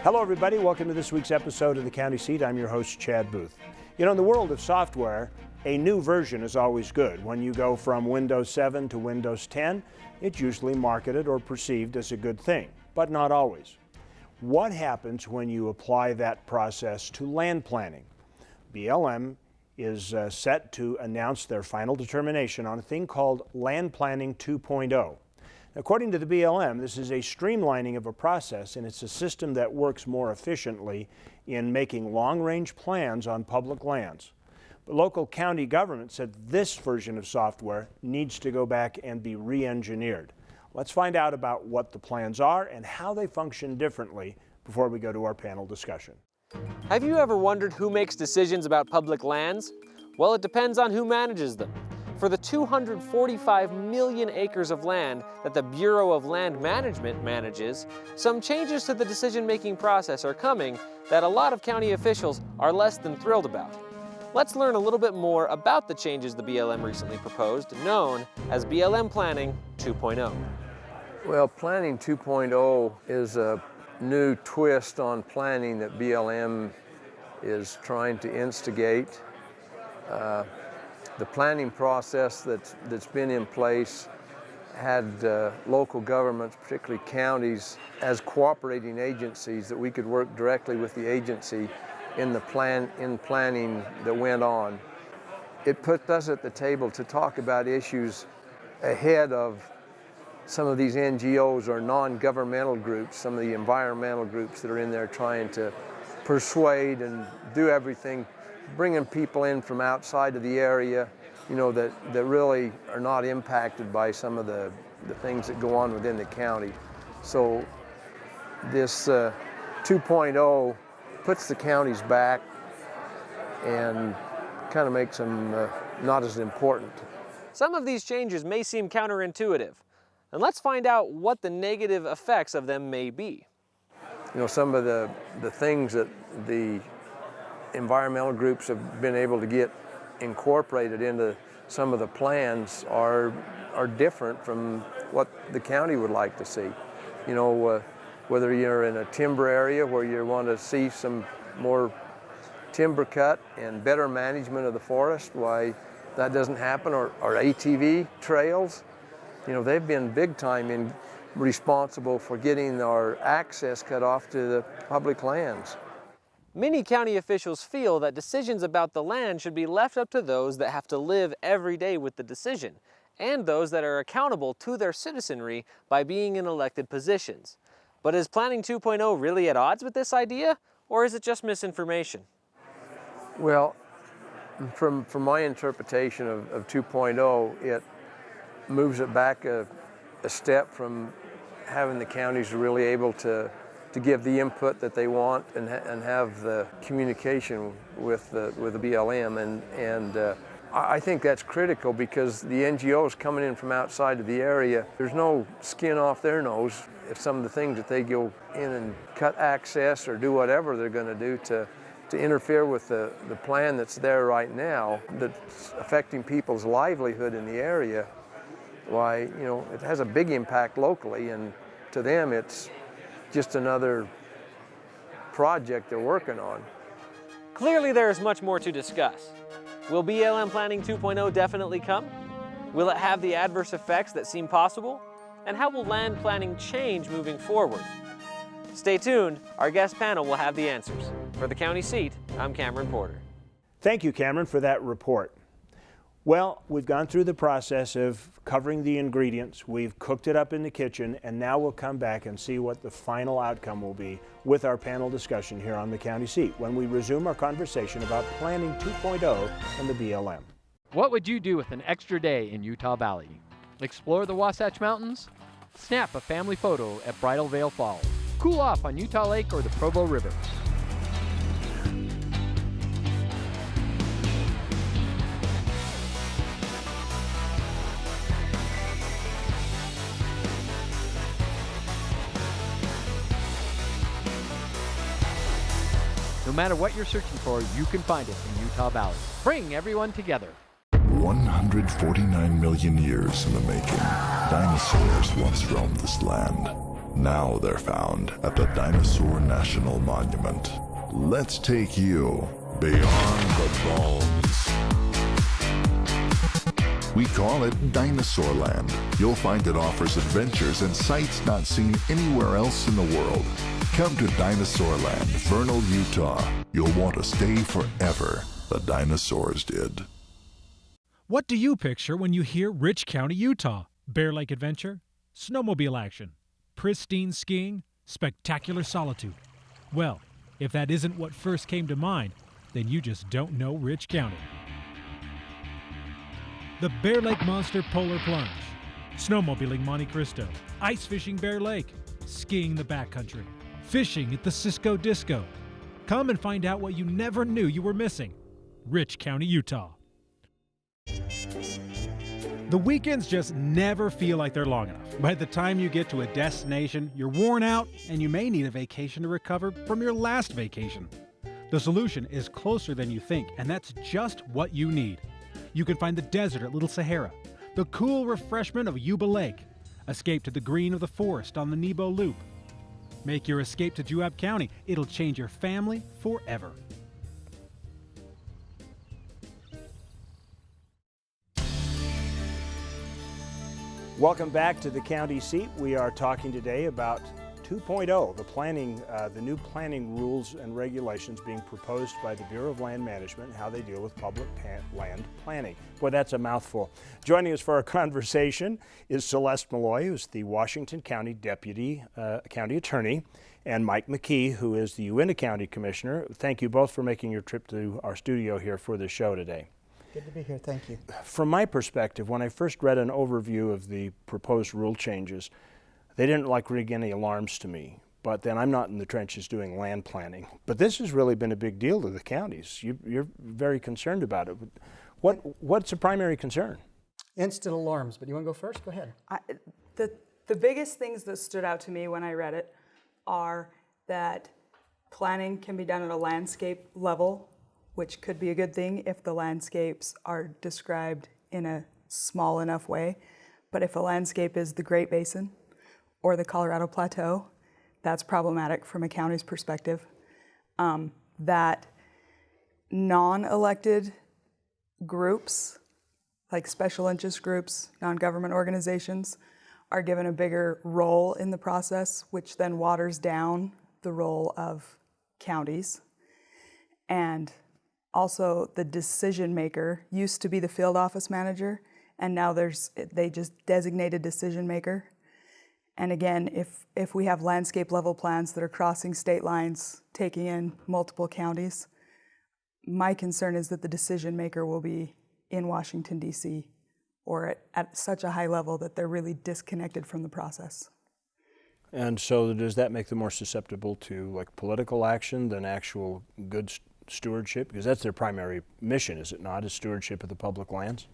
Hello everybody, welcome to this week's episode of the County Seat. I'm your host, Chad Booth. You know, in the world of software, a new version is always good. When you go from Windows 7 to Windows 10, it's usually marketed or perceived as a good thing, but not always. What happens when you apply that process to land planning? BLM is set to announce their final determination on a thing called Land Planning 2.0. According to the BLM, this is a streamlining of a process, and it's a system that works more efficiently in making long-range plans on public lands. But local county government said this version of software needs to go back and be re-engineered. Let's find out about what the plans are and how they function differently before we go to our panel discussion. Have you ever wondered who makes decisions about public lands? Well, it depends on who manages them. For the 245 million acres of land that the Bureau of Land Management manages, some changes to the decision-making process are coming that a lot of county officials are less than thrilled about. Let's learn a little bit more about the changes the BLM recently proposed, known as BLM Planning 2.0. Well, Planning 2.0 is a new twist on planning that BLM is trying to instigate. The planning process that's been in place had local governments, particularly counties, as cooperating agencies that we could work directly with the agency in planning that went on. It put us at the table to talk about issues ahead of some of these NGOs or non-governmental groups, some of the environmental groups that are in there trying to persuade and do everything, bringing people in from outside of the area, you know, that really are not impacted by some of the things that go on within the county. So this 2.0 puts the counties back and kind of makes them not as important. Some of these changes may seem counterintuitive, and let's find out what the negative effects of them may be. You know, some of the things that the environmental groups have been able to get incorporated into some of the plans are different from what the county would like to see. You know, whether you're in a timber area where you want to see some more timber cut and better management of the forest, why that doesn't happen, or ATV trails. You know, they've been big time responsible for getting our access cut off to the public lands. Many county officials feel that decisions about the land should be left up to those that have to live every day with the decision, and those that are accountable to their citizenry by being in elected positions. But is Planning 2.0 really at odds with this idea, or is it just misinformation? Well, from my interpretation of 2.0, it moves it back a step from having the counties really able to give the input that they want and have the communication with the BLM. And I think that's critical because the NGOs coming in from outside of the area, there's no skin off their nose if some of the things that they go in and cut access or do whatever they're going to do to interfere with the plan that's there right now that's affecting people's livelihood in the area. Why, you know, it has a big impact locally, and to them it's just another project they're working on. Clearly there is much more to discuss. Will BLM Planning 2.0 definitely come? Will it have the adverse effects that seem possible? And how will land planning change moving forward? Stay tuned, our guest panel will have the answers. For the County Seat, I'm Cameron Porter. Thank you, Cameron, for that report. Well, we've gone through the process of covering the ingredients, we've cooked it up in the kitchen, and now we'll come back and see what the final outcome will be with our panel discussion here on the County Seat when we resume our conversation about Planning 2.0 and the BLM. What would you do with an extra day in Utah Valley? Explore the Wasatch Mountains? Snap a family photo at Bridal Veil Falls? Cool off on Utah Lake or the Provo River? No matter what you're searching for, you can find it in Utah Valley. Bring everyone together. 149 million years in the making, dinosaurs once roamed this land. Now they're found at the Dinosaur National Monument. Let's take you beyond the bones. We call it Dinosaur Land. You'll find it offers adventures and sights not seen anywhere else in the world. Come to Dinosaur Land, Vernal, Utah. You'll want to stay forever. The dinosaurs did. What do you picture when you hear Rich County, Utah? Bear Lake Adventure? Snowmobile action? Pristine skiing? Spectacular solitude? Well, if that isn't what first came to mind, then you just don't know Rich County. The Bear Lake Monster Polar Plunge, snowmobiling Monte Cristo, ice fishing Bear Lake, skiing the backcountry, fishing at the Cisco Disco. Come and find out what you never knew you were missing. Rich County, Utah. The weekends just never feel like they're long enough. By the time you get to a destination, you're worn out and you may need a vacation to recover from your last vacation. The solution is closer than you think, and that's just what you need. You can find the desert at Little Sahara, the cool refreshment of Yuba Lake, escape to the green of the forest on the Nebo Loop. Make your escape to Juab County. It'll change your family forever. Welcome back to the county seat. We are talking today about 2.0, the new planning rules and regulations being proposed by the Bureau of Land Management and how they deal with public land planning. Boy, that's a mouthful. Joining us for our conversation is Celeste Malloy, who's the Washington County Deputy County Attorney, and Mike McKee, who is the Uintah County Commissioner. Thank you both for making your trip to our studio here for the show today. Good to be here, thank you. From my perspective, when I first read an overview of the proposed rule changes, they didn't ring any alarms to me. But then I'm not in the trenches doing land planning. But this has really been a big deal to the counties. You're very concerned about it. What's the primary concern? Instant alarms, but you want to go first? Go ahead. The biggest things that stood out to me when I read it are that planning can be done at a landscape level, which could be a good thing if the landscapes are described in a small enough way. But if a landscape is the Great Basin or the Colorado Plateau, that's problematic from a county's perspective. That non-elected groups, like special interest groups, non-government organizations, are given a bigger role in the process, which then waters down the role of counties. And also, the decision maker used to be the field office manager, and now they just designate a decision maker. And again, if we have landscape level plans that are crossing state lines, taking in multiple counties, my concern is that the decision maker will be in Washington, D.C., or at such a high level that they're really disconnected from the process. And so does that make them more susceptible to political action than actual good stewardship? Because that's their primary mission, is it not, is stewardship of the public lands?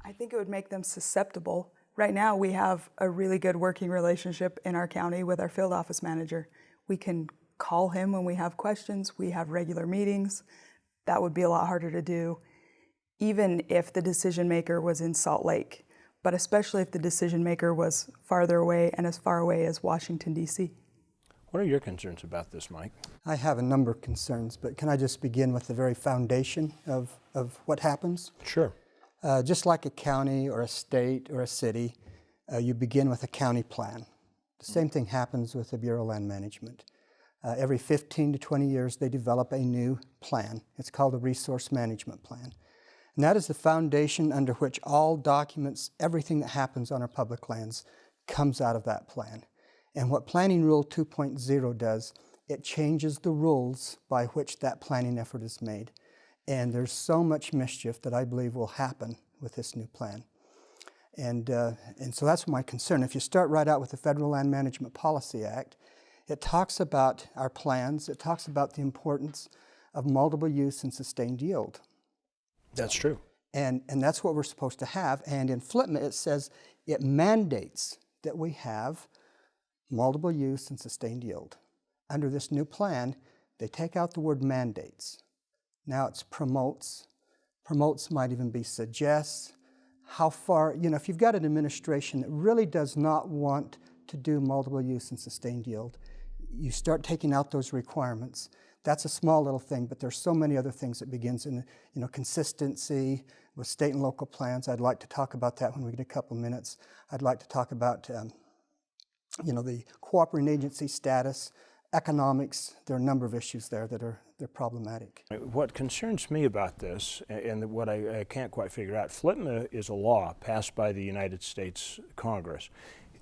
I think it would make them susceptible. Right now, we have a really good working relationship in our county with our field office manager. We can call him when we have questions. We have regular meetings. That would be a lot harder to do, even if the decision maker was in Salt Lake, but especially if the decision maker was farther away and as far away as Washington, D.C. What are your concerns about this, Mike? I have a number of concerns, but can I just begin with the very foundation of what happens? Sure. Just like a county or a state or a city, you begin with a county plan. The same thing happens with the Bureau of Land Management. Every 15 to 20 years, they develop a new plan. It's called a resource management plan. And that is the foundation under which all documents, everything that happens on our public lands comes out of that plan. And what Planning Rule 2.0 does, it changes the rules by which that planning effort is made. And there's so much mischief that I believe will happen with this new plan. And so that's my concern. If you start right out with the Federal Land Management Policy Act, it talks about our plans, it talks about the importance of multiple use and sustained yield. That's true. And that's what we're supposed to have. And in FLTMA, it says it mandates that we have multiple use and sustained yield. Under this new plan, they take out the word mandates. Now it's promotes. Promotes might even be suggests. How far, if you've got an administration that really does not want to do multiple use and sustained yield, you start taking out those requirements. That's a small little thing, but there's so many other things that begins in, consistency with state and local plans. I'd like to talk about that when we get a couple minutes. I'd like to talk about, the cooperating agency status, economics. There are a number of issues there that they're problematic. What concerns me about this, and what I can't quite figure out, FLTMA is a law passed by the United States Congress.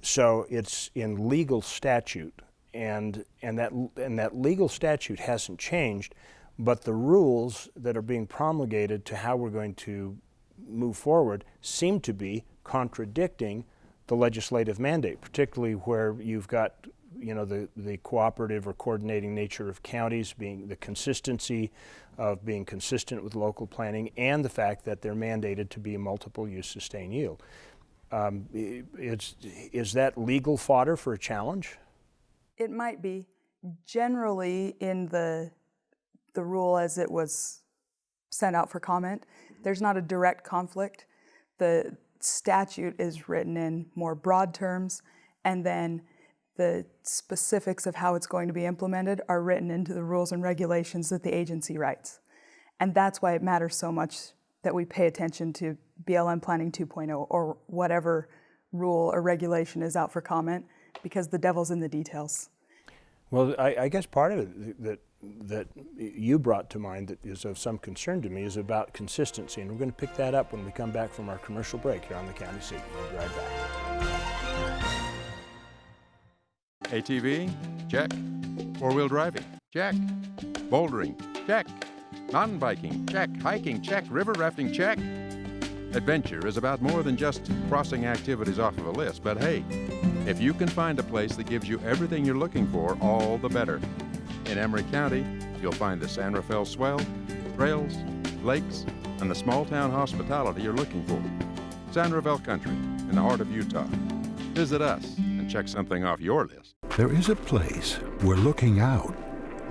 So it's in legal statute, and that legal statute hasn't changed, but the rules that are being promulgated to how we're going to move forward seem to be contradicting the legislative mandate, particularly where you've got the cooperative or coordinating nature of counties, being the consistency of being consistent with local planning, and the fact that they're mandated to be a multiple use sustained yield. Is that legal fodder for a challenge? It might be. Generally, in the rule as it was sent out for comment, there's not a direct conflict. The statute is written in more broad terms, and then the specifics of how it's going to be implemented are written into the rules and regulations that the agency writes. And that's why it matters so much that we pay attention to BLM Planning 2.0 or whatever rule or regulation is out for comment, because the devil's in the details. Well, I guess part of it that you brought to mind that is of some concern to me is about consistency, and we're going to pick that up when we come back from our commercial break here on the County Seat. We'll be right back. ATV? Check. Four-wheel driving? Check. Bouldering? Check. Mountain biking? Check. Hiking? Check. River rafting? Check. Adventure is about more than just crossing activities off of a list, but hey, if you can find a place that gives you everything you're looking for, all the better. In Emery County, you'll find the San Rafael swell, trails, lakes, and the small-town hospitality you're looking for. San Rafael Country, in the heart of Utah. Visit us and check something off your list. There is a place where looking out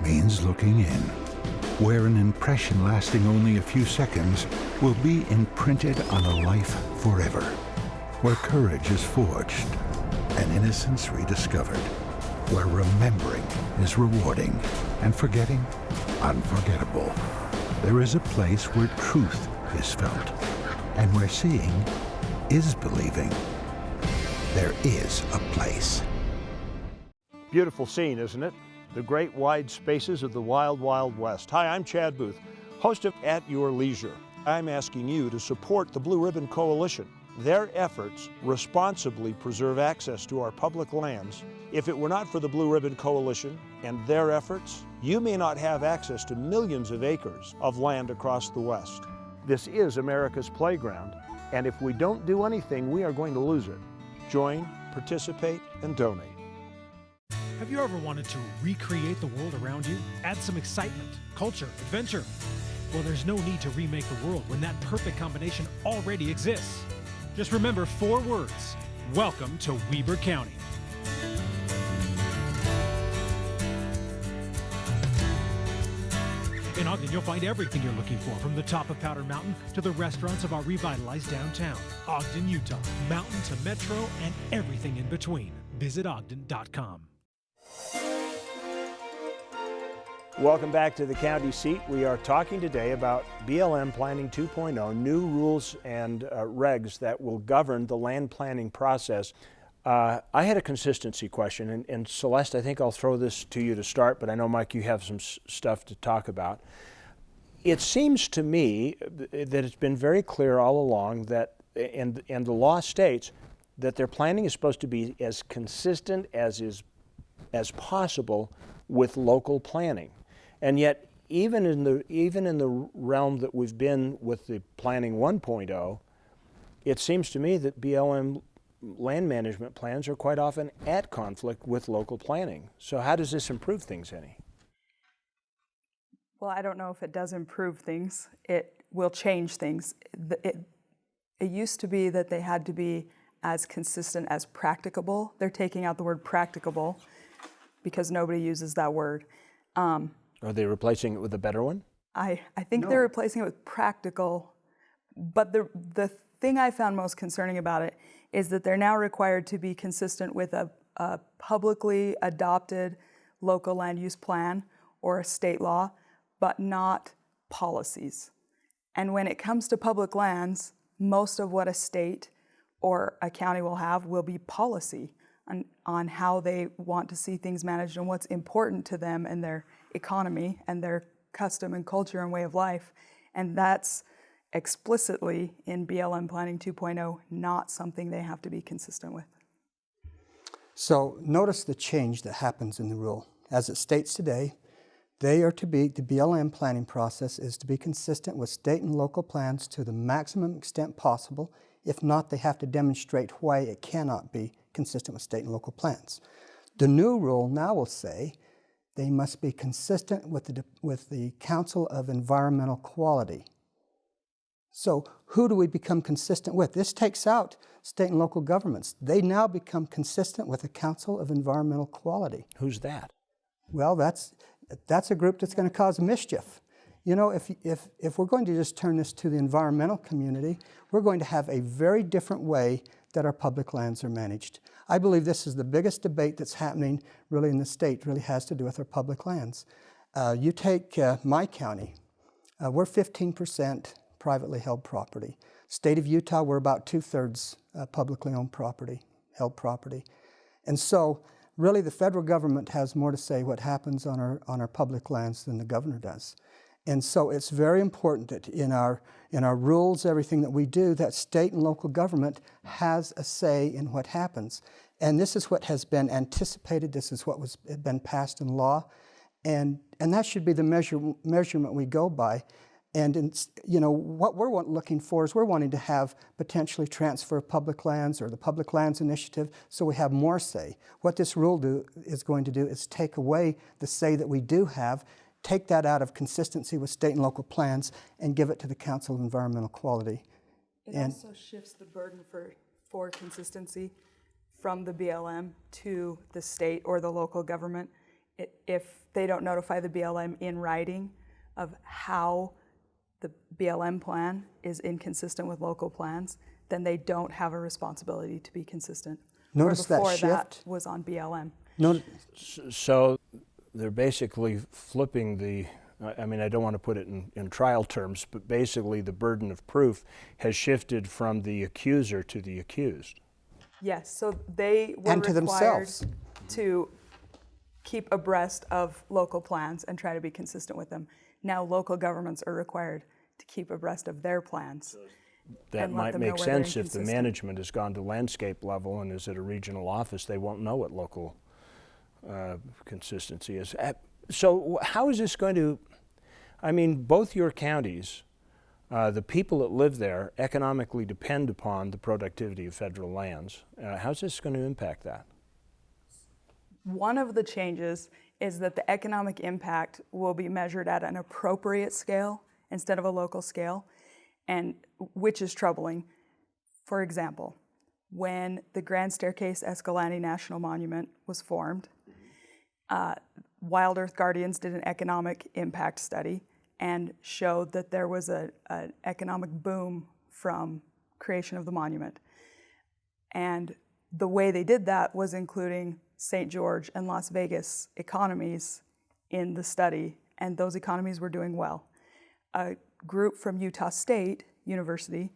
means looking in, where an impression lasting only a few seconds will be imprinted on a life forever, where courage is forged and innocence rediscovered, where remembering is rewarding and forgetting unforgettable. There is a place where truth is felt and where seeing is believing. There is a place. Beautiful scene, isn't it? The great wide spaces of the wild, wild West. Hi, I'm Chad Booth, host of At Your Leisure. I'm asking you to support the Blue Ribbon Coalition. Their efforts responsibly preserve access to our public lands. If it were not for the Blue Ribbon Coalition and their efforts, you may not have access to millions of acres of land across the West. This is America's playground, and if we don't do anything, we are going to lose it. Join, participate, and donate. Have you ever wanted to recreate the world around you? Add some excitement, culture, adventure? Well, there's no need to remake the world when that perfect combination already exists. Just remember 4 words. Welcome to Weber County. In Ogden, you'll find everything you're looking for, from the top of Powder Mountain to the restaurants of our revitalized downtown. Ogden, Utah, mountain to metro and everything in between. Visit Ogden.com. Welcome back to the County Seat. We are talking today about BLM Planning 2.0, new rules and regs that will govern the land planning process. I had a consistency question, and Celeste, I think I'll throw this to you to start, but I know, Mike, you have some stuff to talk about. It seems to me that it's been very clear all along that, and the law states, that their planning is supposed to be as consistent as possible with local planning. And yet, even in the realm that we've been with the Planning 1.0, it seems to me that BLM land management plans are quite often at conflict with local planning. So how does this improve things any? Well, I don't know if it does improve things. It will change things. It used to be that they had to be as consistent as practicable. They're taking out the word practicable because nobody uses that word. Are they replacing it with a better one? I think they're replacing it with practical, but the thing I found most concerning about it is that they're now required to be consistent with a a publicly adopted local land use plan or a state law, but not policies. And when it comes to public lands, most of what a state or a county will have will be policy on how they want to see things managed and what's important to them and their economy and their custom and culture and way of life. And that's explicitly in BLM Planning 2.0 not something they have to be consistent with. So notice the change that happens in the rule. As it states today, the BLM planning process is to be consistent with state and local plans to the maximum extent possible. If not, they have to demonstrate why it cannot be consistent with state and local plans. The new rule now will say they must be consistent with the Council of Environmental Quality. So who do we become consistent with? This takes out state and local governments. They now become consistent with the Council of Environmental Quality. Who's that? Well, that's a group that's going to cause mischief. You know, if we're going to just turn this to the environmental community, we're going to have a very different way that our public lands are managed. I believe this is the biggest debate that's happening really in the state, really has to do with our public lands. You take my county, we're 15% privately held property. State of Utah, we're about 2/3 publicly owned property, held property. And so really the federal government has more to say what happens on our public lands than the governor does. And so it's very important that in our rules, everything that we do, that state and local government has a say in what happens. And this is what has been anticipated. This is what has been passed in law. And that should be the measurement we go by. And you know, what we're looking for is we're wanting to have potentially transfer of public lands or the Public Lands Initiative so we have more say. What this rule is going to do is take away the say that we do have, take that out of consistency with state and local plans and give it to the Council of Environmental Quality. It also shifts the burden for consistency from the BLM to the state or the local government. If they don't notify the BLM in writing of how the BLM plan is inconsistent with local plans, then they don't have a responsibility to be consistent. Notice that shift. That was on BLM. So they're basically flipping the, I mean, I don't want to put it in trial terms, but basically the burden of proof has shifted from the accuser to the accused. Yes, so they were required to keep abreast of local plans and try to be consistent with them. Now local governments are required to keep abreast of their plans. That might make sense if the management has gone to landscape level and is at a regional office, they won't know what local consistency is. So how is this going to, I mean, both your counties, the people that live there economically depend upon the productivity of federal lands. How's this going to impact that? One of the changes is that the economic impact will be measured at an appropriate scale instead of a local scale, and which is troubling. For example, when the Grand Staircase Escalante National Monument was formed, Wild Earth Guardians did an economic impact study and showed that there was an economic boom from creation of the monument. And the way they did that was including St. George and Las Vegas economies in the study, and those economies were doing well. A group from Utah State University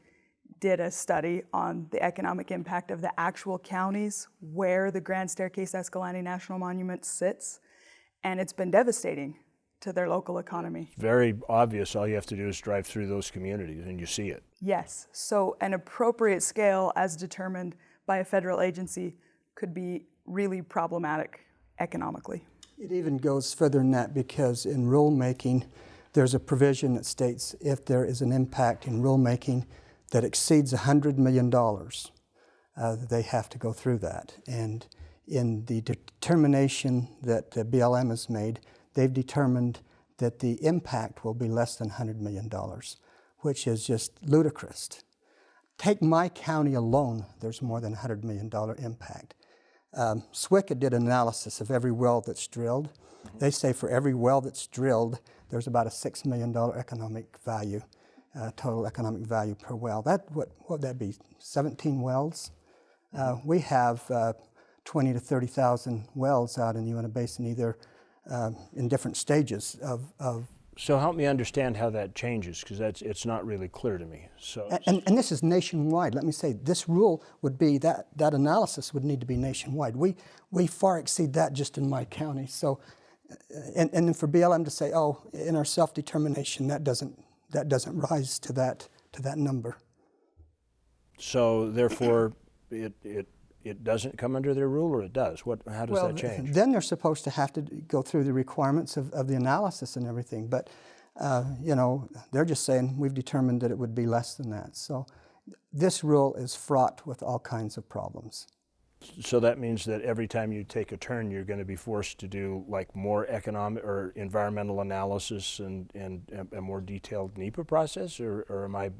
did a study on the economic impact of the actual counties where the Grand Staircase Escalante National Monument sits, and it's been devastating to their local economy. It's very obvious. All you have to do is drive through those communities and you see it. Yes, so an appropriate scale as determined by a federal agency could be really problematic economically. It even goes further than that, because in rulemaking, there's a provision that states if there is an impact in rulemaking that exceeds $100 million, they have to go through that. And in the determination that the BLM has made, they've determined that the impact will be less than $100 million, which is just ludicrous. Take my county alone, there's more than $100 million impact. SWCA did an analysis of every well that's drilled. They say for every well that's drilled, there's about a $6 million economic value, total economic value per well. What would that be, 17 wells? We have 20 to 30,000 wells out in the Uinta Basin, either in different stages of. So help me understand how that changes, because it's not really clear to me. So and this is nationwide. Let me say, this rule would be that analysis would need to be nationwide. We far exceed that just in my county. So, and then for BLM to say, oh, in our self-determination, that doesn't rise to that number. So therefore, it doesn't come under their rule, or it does? How does that change? Then they're supposed to have to go through the requirements of the analysis and everything. But, you know, they're just saying we've determined that it would be less than that. So this rule is fraught with all kinds of problems. So that means that every time you take a turn, you're going to be forced to do like more economic or environmental analysis and a more detailed NEPA process, or am I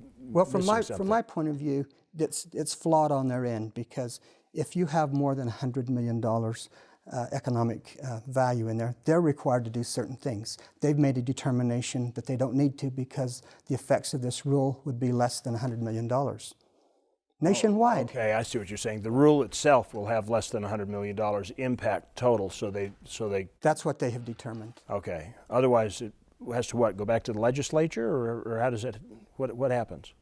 from my point of view, it's flawed on their end, because if you have more than $100 million economic value in there, they're required to do certain things. They've made a determination that they don't need to, because the effects of this rule would be less than $100 million. Nationwide. Oh, okay, I see what you're saying. The rule itself will have less than $100 million impact total, so they. That's what they have determined. Okay. Otherwise, it has to what? Go back to the legislature, or how does it? What happens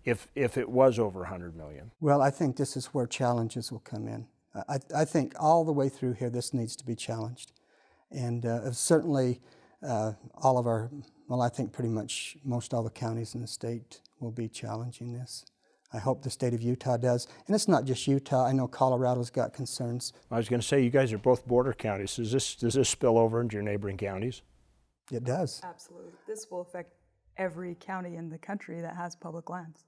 if it was over $100 million? Well, I think this is where challenges will come in. I think all the way through here, this needs to be challenged, and certainly all of our. Well, I think pretty much most all the counties in the state will be challenging this. I hope the state of Utah does. And it's not just Utah. I know Colorado's got concerns. I was going to say, you guys are both border counties. Does this spill over into your neighboring counties? It does. Absolutely. This will affect every county in the country that has public lands.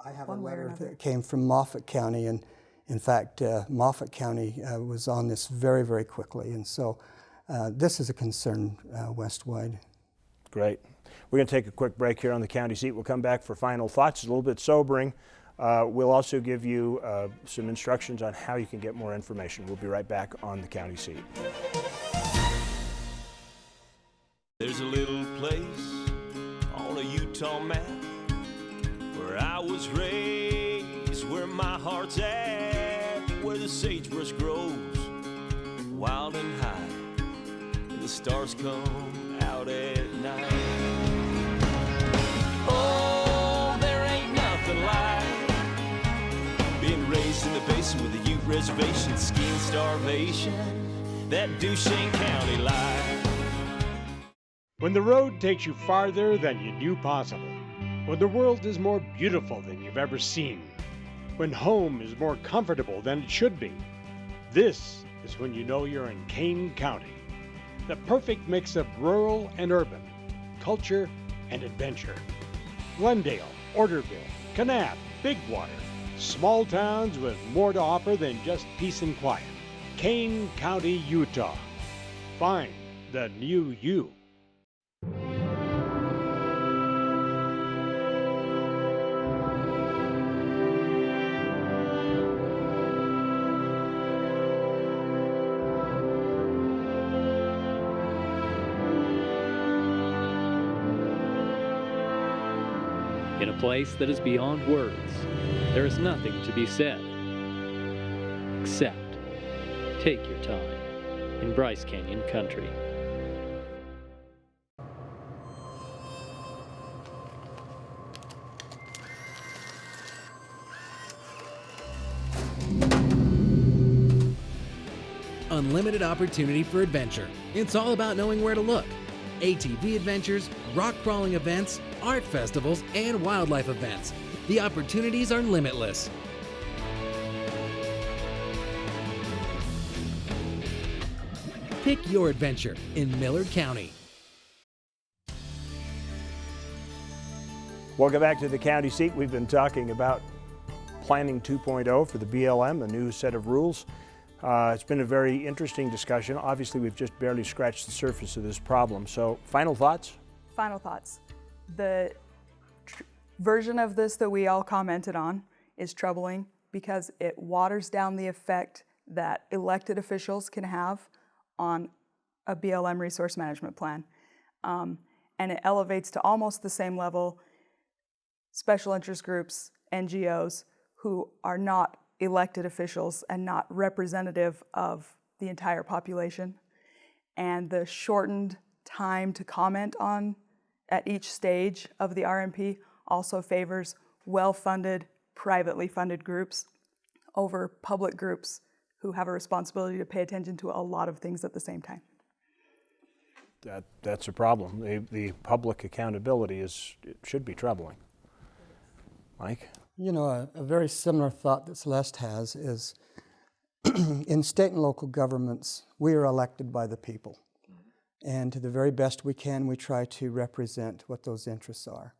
I have a letter that came from Moffat County, and in fact, Moffat County was on this very, very quickly. And so this is a concern westwide. Great. We're going to take a quick break here on the county seat. We'll come back for final thoughts. It's a little bit sobering. We'll also give you some instructions on how you can get more information. We'll be right back on the county seat. There's a little place on a Utah map where I was raised, where my heart's at, where the sagebrush grows wild and high, and the stars come out at night. Oh, there ain't nothing like being raised in the basin with a Ute reservation, skiing starvation, that Duchesne County life. When the road takes you farther than you knew possible, when the world is more beautiful than you've ever seen, when home is more comfortable than it should be, this is when you know you're in Kane County. The perfect mix of rural and urban, culture and adventure. Glendale, Orderville, Kanab, Bigwater, small towns with more to offer than just peace and quiet. Kane County, Utah. Find the new you. In a place that is beyond words, there is nothing to be said, except take your time in Bryce Canyon country. Unlimited opportunity for adventure. It's all about knowing where to look. ATV adventures, rock crawling events, art festivals, and wildlife events. The opportunities are limitless. Pick your adventure in Millard County. Welcome back to the county seat. We've been talking about Planning 2.0 for the BLM, a new set of rules. It's been a very interesting discussion. Obviously, we've just barely scratched the surface of this problem. So, final thoughts? Final thoughts. The version of this that we all commented on is troubling because it waters down the effect that elected officials can have on a BLM resource management plan. And it elevates to almost the same level special interest groups, NGOs, who are not elected officials and not representative of the entire population. And the shortened time to comment on at each stage of the RMP also favors well-funded, privately funded groups over public groups who have a responsibility to pay attention to a lot of things at the same time. That's a problem. The public accountability it should be troubling. Mike? You know, a very similar thought that Celeste has is in state and local governments, we are elected by the people. And to the very best we can, we try to represent what those interests are.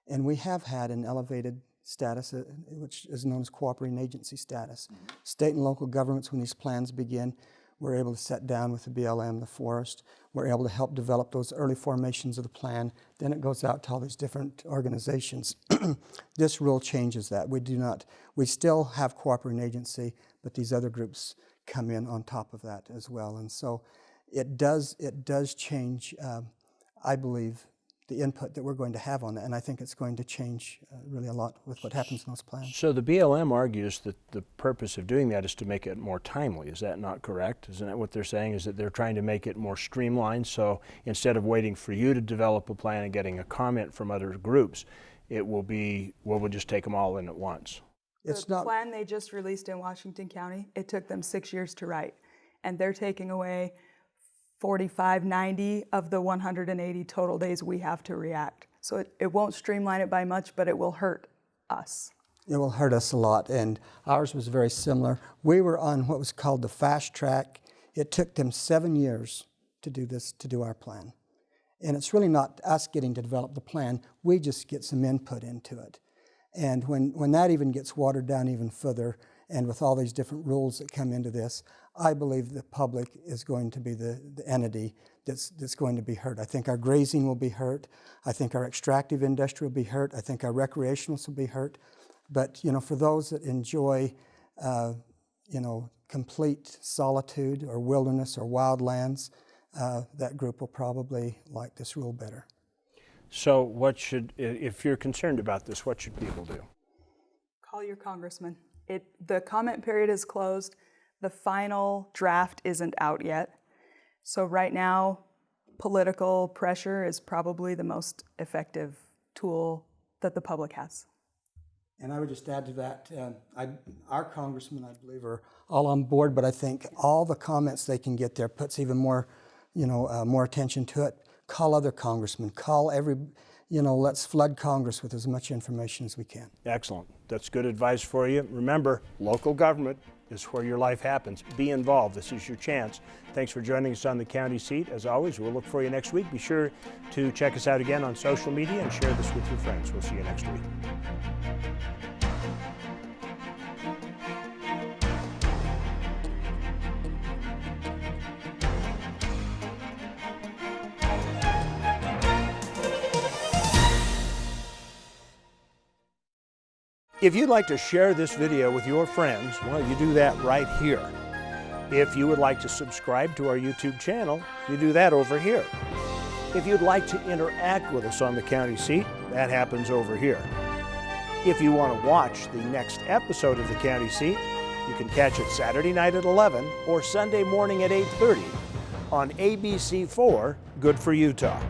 And we have had an elevated status, which is known as cooperating agency status. State and local governments, when these plans begin, we're able to sit down with the BLM, the forest. We're able to help develop those early formations of the plan. Then it goes out to all these different organizations. This rule changes that. We still have cooperating agency, but these other groups come in on top of that as well. And so it does change, I believe, the input that we're going to have on it, and I think it's going to change really a lot with what happens in those plans. So the BLM argues that the purpose of doing that is to make it more timely. Is that not correct? Isn't that what they're saying, is that they're trying to make it more streamlined, so instead of waiting for you to develop a plan and getting a comment from other groups, it will be, well, we'll just take them all in at once? The plan they just released in Washington County, it took them 6 years to write, and they're taking away 45, 90 of the 180 total days we have to react. So it won't streamline it by much, but it will hurt us. It will hurt us a lot, and ours was very similar. We were on what was called the fast track. It took them 7 years to do this, to do our plan. And it's really not us getting to develop the plan, we just get some input into it. And when that even gets watered down even further, and with all these different rules that come into this, I believe the public is going to be the entity that's going to be hurt. I think our grazing will be hurt. I think our extractive industry will be hurt. I think our recreationalists will be hurt. But, you know, for those that enjoy, you know, complete solitude or wilderness or wildlands, that group will probably like this rule better. So what should, if you're concerned about this, what should people do? Call your congressman. The comment period is closed. The final draft isn't out yet. So right now, political pressure is probably the most effective tool that the public has. And I would just add to that, our congressmen, I believe, are all on board, but I think all the comments they can get there puts even more, you know, more attention to it. Call other congressmen, call every, you know, let's flood Congress with as much information as we can. Excellent. That's good advice for you. Remember, local government is where your life happens. Be involved. This is your chance. Thanks for joining us on the county seat. As always, we'll look for you next week. Be sure to check us out again on social media and share this with your friends. We'll see you next week. If you'd like to share this video with your friends, well, you do that right here. If you would like to subscribe to our YouTube channel, you do that over here. If you'd like to interact with us on the county seat, that happens over here. If you want to watch the next episode of the county seat, you can catch it Saturday night at 11 or Sunday morning at 8:30 on ABC4 Good for Utah.